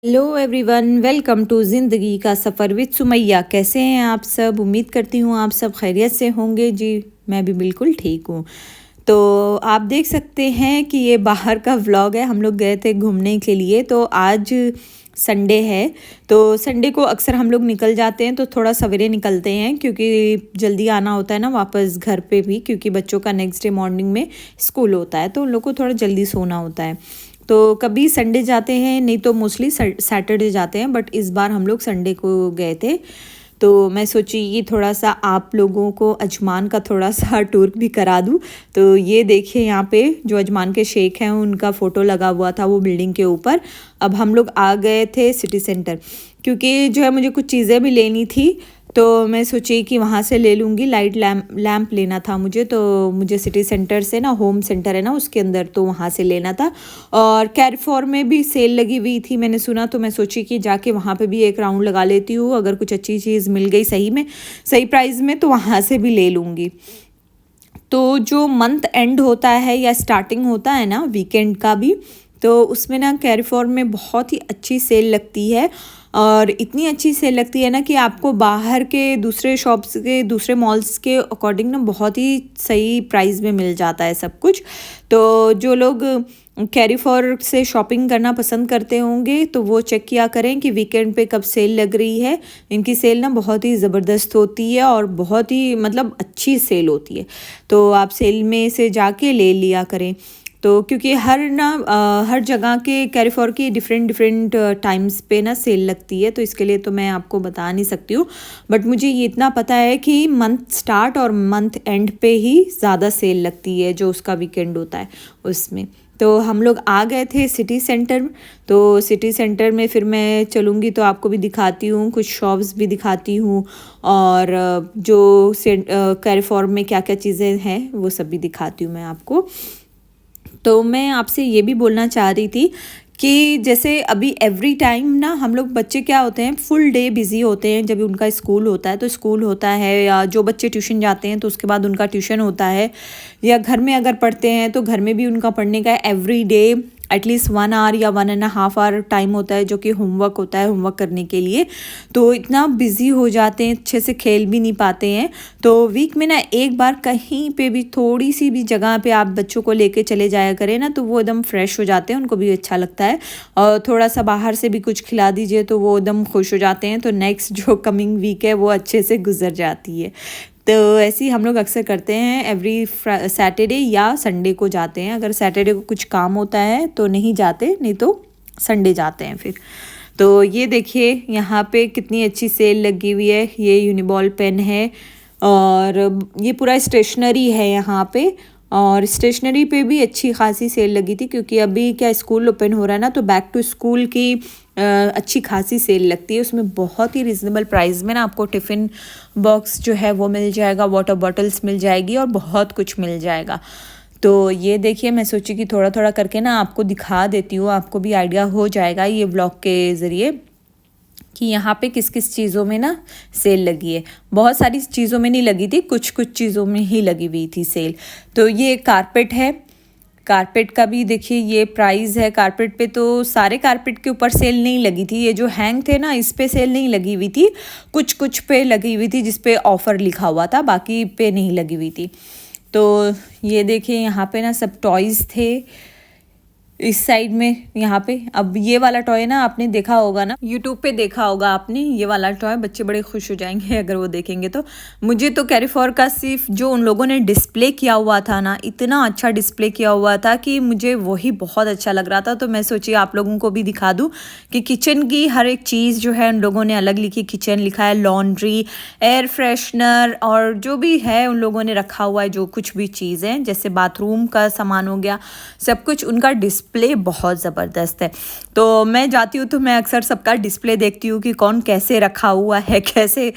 Hello everyone, welcome to ज़िंदगी का सफ़र with Sumaiya. कैसे हैं आप सब? उम्मीद करती हूँ आप सब खैरियत से होंगे। जी, मैं भी बिल्कुल ठीक हूँ। तो आप देख सकते हैं कि ये बाहर का व्लॉग है। हम लोग गए थे घूमने के लिए। तो आज संडे है, तो संडे को अक्सर हम लोग निकल जाते हैं, तो थोड़ा सवेरे निकलते हैं क्योंकि जल्दी आना होता है ना वापस घर पे भी, क्योंकि बच्चों का नेक्स्ट डे मॉर्निंग में स्कूल होता है, तो उन लोग को थोड़ा जल्दी सोना होता है। तो कभी संडे जाते हैं, नहीं तो मोस्टली सैटरडे जाते हैं, बट इस बार हम लोग संडे को गए थे। तो मैं सोची ये थोड़ा सा आप लोगों को अजमान का थोड़ा सा टूर भी करा दूँ। तो ये देखिए, यहाँ पे जो अजमान के शेख हैं उनका फ़ोटो लगा हुआ था वो बिल्डिंग के ऊपर। अब हम लोग आ गए थे सिटी सेंटर, क्योंकि जो है मुझे कुछ चीज़ें भी लेनी थी, तो मैं सोची कि वहाँ से ले लूँगी। लाइट लैम्प लेना था मुझे, तो मुझे सिटी सेंटर से ना, होम सेंटर है ना उसके अंदर, तो वहाँ से लेना था। और कैरिफॉर में भी सेल लगी हुई थी, मैंने सुना, तो मैं सोची कि जाके वहाँ पे भी एक राउंड लगा लेती हूँ। अगर कुछ अच्छी चीज़ मिल गई सही में, सही प्राइस में, तो वहाँ से भी ले लूँगी। तो जो मंथ एंड होता है या स्टार्टिंग होता है ना वीकेंड का भी, तो उसमें ना कैरिफॉर में बहुत ही अच्छी सेल लगती है। और इतनी अच्छी सेल लगती है ना कि आपको बाहर के दूसरे शॉप्स के, दूसरे मॉल्स के अकॉर्डिंग ना बहुत ही सही प्राइस में मिल जाता है सब कुछ। तो जो लोग कैरिफॉर से शॉपिंग करना पसंद करते होंगे तो वो चेक किया करें कि वीकेंड पे कब सेल लग रही है। इनकी सेल ना बहुत ही ज़बरदस्त होती है और बहुत ही मतलब अच्छी सेल होती है, तो आप सेल में से जाके ले लिया करें। तो क्योंकि हर जगह के कैरिफॉर की डिफरेंट डिफरेंट टाइम्स पे ना सेल लगती है, तो इसके लिए तो मैं आपको बता नहीं सकती हूँ। बट मुझे ये इतना पता है कि मंथ स्टार्ट और मंथ एंड पे ही ज़्यादा सेल लगती है, जो उसका वीकेंड होता है उसमें। तो हम लोग आ गए थे सिटी सेंटर। तो सिटी सेंटर में फिर मैं चलूँगी तो आपको भी दिखाती हूँ, कुछ शॉप्स भी दिखाती हूँ, और जो कैरिफॉर में क्या क्या चीज़ें हैं वो सब भी दिखाती हूँ मैं आपको। तो मैं आपसे ये भी बोलना चाह रही थी कि जैसे अभी एवरी टाइम ना हम लोग, बच्चे क्या होते हैं, फुल डे बिज़ी होते हैं। जब उनका स्कूल होता है तो स्कूल होता है, या जो बच्चे ट्यूशन जाते हैं तो उसके बाद उनका ट्यूशन होता है, या घर में अगर पढ़ते हैं तो घर में भी उनका पढ़ने का एवरी डे एटलीस्ट 1 आवर या 1.5 आवर टाइम होता है, जो कि होमवर्क होता है, होमवर्क करने के लिए। तो इतना बिज़ी हो जाते हैं, अच्छे से खेल भी नहीं पाते हैं। तो वीक में ना एक बार कहीं पे भी, थोड़ी सी भी जगह पे आप बच्चों को लेके चले जाया करें ना, तो वो एकदम फ्रेश हो जाते हैं, उनको भी अच्छा लगता है। और थोड़ा सा बाहर से भी कुछ खिला दीजिए तो वो एकदम खुश हो जाते हैं। तो नेक्स्ट जो कमिंग वीक है वो अच्छे से गुजर जाती है। तो ऐसे ही हम लोग अक्सर करते हैं, एवरी सैटरडे या संडे को जाते हैं। अगर सैटरडे को कुछ काम होता है तो नहीं जाते, नहीं तो संडे जाते हैं फिर। तो ये देखिए यहाँ पे कितनी अच्छी सेल लगी हुई है। ये यूनिबॉल पेन है, और ये पूरा स्टेशनरी है यहाँ पे। और स्टेशनरी पे भी अच्छी खासी सेल लगी थी, क्योंकि अभी क्या स्कूल ओपन हो रहा है ना, तो बैक टू स्कूल की अच्छी खासी सेल लगती है। उसमें बहुत ही रिजनेबल प्राइस में ना आपको टिफ़िन बॉक्स जो है वो मिल जाएगा, वाटर बॉटल्स मिल जाएगी, और बहुत कुछ मिल जाएगा। तो ये देखिए, मैं सोची कि थोड़ा थोड़ा करके ना आपको दिखा देती हूँ, आपको भी आइडिया हो जाएगा ये व्लॉग के ज़रिए कि यहाँ पे किस किस चीज़ों में ना सेल लगी है। बहुत सारी चीज़ों में नहीं लगी थी, कुछ कुछ चीज़ों में ही लगी हुई थी सेल। तो ये कारपेट है, कारपेट का भी देखिए ये प्राइस है। कारपेट पे तो सारे कारपेट के ऊपर सेल नहीं लगी थी, ये जो हैंग थे ना इस पे सेल नहीं लगी हुई थी, कुछ कुछ पे लगी हुई थी जिस पे ऑफ़र लिखा हुआ था, बाकी पे नहीं लगी हुई थी। तो ये देखिए यहाँ पे ना सब टॉयज़ थे इस साइड में। यहाँ पे अब ये वाला टॉय ना आपने देखा होगा ना, यूट्यूब पे देखा होगा आपने, ये वाला टॉय बच्चे बड़े खुश हो जाएंगे अगर वो देखेंगे तो। मुझे तो कैरिफॉर का सिर्फ जो उन लोगों ने डिस्प्ले किया हुआ था ना, इतना अच्छा डिस्प्ले किया हुआ था कि मुझे वही बहुत अच्छा लग रहा था। तो मैं सोची आप लोगों को भी दिखा दूँ कि किचन की हर एक चीज़ जो है उन लोगों ने अलग लिखी। किचन लिखा है, लॉन्ड्री, एयर फ्रेशनर, और जो भी है उन लोगों ने रखा हुआ है, जो कुछ भी चीज़ है, जैसे बाथरूम का सामान हो गया, सब कुछ उनका डिस्प्ले बहुत ज़बरदस्त है। तो मैं जाती हूँ तो मैं अक्सर सबका डिस्प्ले देखती हूँ कि कौन कैसे रखा हुआ है, कैसे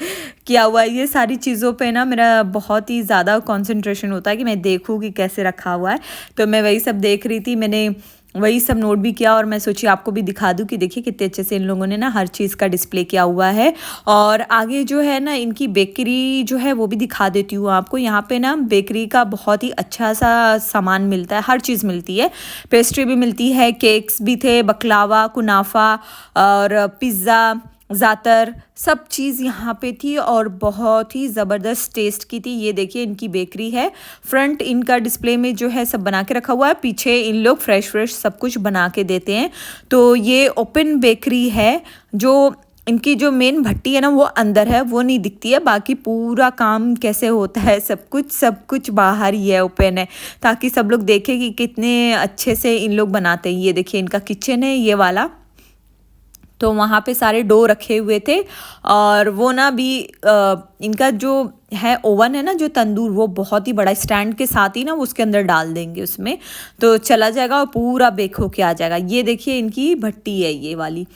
किया हुआ है। ये सारी चीज़ों पे ना मेरा बहुत ही ज़्यादा कंसंट्रेशन होता है कि मैं देखूँ कि कैसे रखा हुआ है। तो मैं वही सब देख रही थी। मैंने वही सब नोट भी किया और मैं सोची आपको भी दिखा दूं कि देखिए कितने अच्छे से इन लोगों ने ना हर चीज़ का डिस्प्ले किया हुआ है। और आगे जो है ना इनकी बेकरी जो है वो भी दिखा देती हूँ आपको। यहाँ पे ना बेकरी का बहुत ही अच्छा सा सामान मिलता है, हर चीज़ मिलती है, पेस्ट्री भी मिलती है, केक्स भी थे, बकलावा, कुनाफा और पिज़्ज़ा, ज़ातर, सब चीज़ यहाँ पे थी और बहुत ही ज़बरदस्त टेस्ट की थी। ये देखिए इनकी बेकरी है, फ्रंट इनका डिस्प्ले में जो है सब बना के रखा हुआ है, पीछे इन लोग फ्रेश फ्रेश सब कुछ बना के देते हैं। तो ये ओपन बेकरी है। जो इनकी जो मेन भट्टी है ना वो अंदर है, वो नहीं दिखती है, बाकी पूरा काम कैसे होता है सब कुछ बाहर ही है, ओपन है, ताकि सब लोग देखें कि कितने अच्छे से इन लोग बनाते हैं। ये देखिए इनका किचन है ये वाला। तो वहाँ पे सारे डो रखे हुए थे और वो ना भी इनका जो है ओवन है ना, जो तंदूर, वो बहुत ही बड़ा, स्टैंड के साथ ही ना वो उसके अंदर डाल देंगे उसमें, तो चला जाएगा और पूरा बेक होके आ जाएगा। ये देखिए इनकी भट्टी है ये वाली।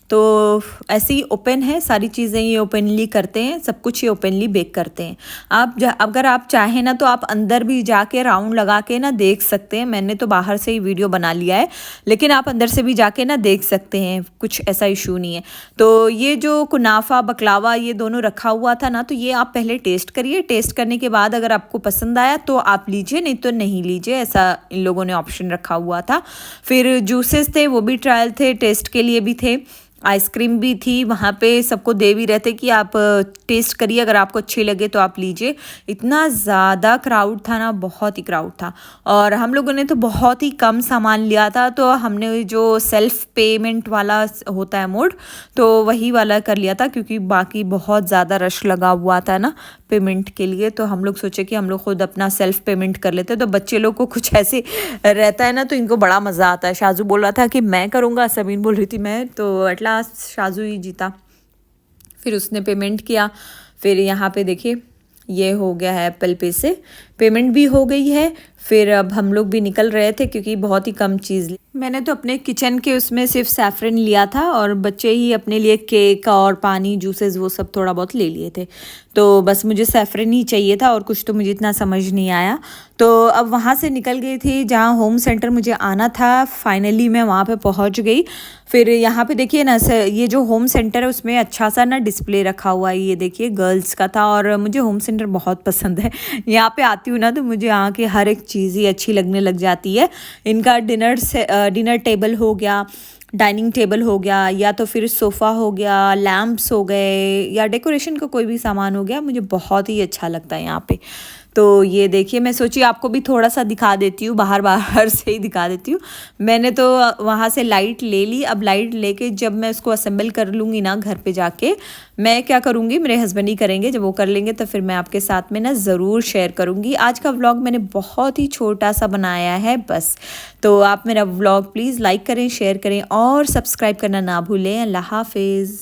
तो ऐसे ही ओपन है सारी चीज़ें, ये ओपनली करते हैं, सब कुछ ये ओपनली बेक करते हैं। अगर आप चाहें ना तो आप अंदर भी जाके राउंड लगा के ना देख सकते हैं। मैंने तो बाहर से ही वीडियो बना लिया है, लेकिन आप अंदर से भी जाके ना देख सकते हैं, कुछ ऐसा इशू नहीं है। तो ये जो कुनाफा, बकलावा, ये दोनों रखा हुआ था ना, तो ये आप पहले टेस्ट करिए। टेस्ट करने के बाद अगर आपको पसंद आया तो आप लीजिए, नहीं तो नहीं लीजिए, ऐसा इन लोगों ने ऑप्शन रखा हुआ था। फिर जूसेस थे, वो भी ट्रायल थे, टेस्ट के लिए भी थे। आइसक्रीम भी थी वहाँ पे, सबको दे भी रहते कि आप टेस्ट करिए, अगर आपको अच्छी लगे तो आप लीजिए। इतना ज़्यादा क्राउड था ना, बहुत ही क्राउड था। और हम लोगों ने तो बहुत ही कम सामान लिया था, तो हमने जो सेल्फ पेमेंट वाला होता है मोड, तो वही वाला कर लिया था, क्योंकि बाकी बहुत ज़्यादा रश लगा हुआ था ना पेमेंट के लिए। तो हम लोग सोचे कि हम लोग खुद अपना सेल्फ पेमेंट कर लेते, तो बच्चे लोग को कुछ ऐसे रहता है ना, तो इनको बड़ा मज़ा आता है। शाजू बोल रहा था कि मैं करूँगा, सबीन बोल रही थी मैं, तो एट लास्ट शाजू ही जीता। फिर उसने पेमेंट किया। फिर यहाँ पे देखिए ये हो गया है, एप्पल पे से पेमेंट भी हो गई है। फिर अब हम लोग भी निकल रहे थे, क्योंकि बहुत ही कम चीज़ मैंने तो अपने किचन के उसमें सिर्फ सैफरन लिया था, और बच्चे ही अपने लिए केक और पानी, जूसेस, वो सब थोड़ा बहुत ले लिए थे। तो बस मुझे सैफरन ही चाहिए था, और कुछ तो मुझे इतना समझ नहीं आया। तो अब वहाँ से निकल गई थी जहाँ होम सेंटर मुझे आना था। फाइनली मैं वहाँ पे पहुँच गई। फिर यहाँ पे देखिए ना, ये जो होम सेंटर है उसमें अच्छा सा ना डिस्प्ले रखा हुआ है, ये देखिए गर्ल्स का था, और मुझे होम सेंटर बहुत पसंद है। यहाँ पे आती हूँ ना तो मुझे यहाँ की हर एक चीज़ ही अच्छी लगने लग जाती है। इनका डिनर टेबल हो गया, डाइनिंग टेबल हो गया, या तो फिर सोफ़ा हो गया, लैम्प्स हो गए, या डेकोरेशन का कोई भी सामान हो गया, मुझे बहुत ही अच्छा लगता है यहाँ पे। तो ये देखिए, मैं सोची आपको भी थोड़ा सा दिखा देती हूँ, बाहर से ही दिखा देती हूँ। मैंने तो वहाँ से लाइट ले ली। अब लाइट लेके जब मैं उसको असेंबल कर लूँगी ना घर पे जाके, मैं क्या करूँगी, मेरे हस्बैंड ही करेंगे, जब वो कर लेंगे तो फिर मैं आपके साथ में ना ज़रूर शेयर करूँगी। आज का व्लॉग मैंने बहुत ही छोटा सा बनाया है बस। तो आप मेरा व्लॉग प्लीज़ लाइक करें, शेयर करें और सब्सक्राइब करना ना भूलें। अल्लाह हाफिज़।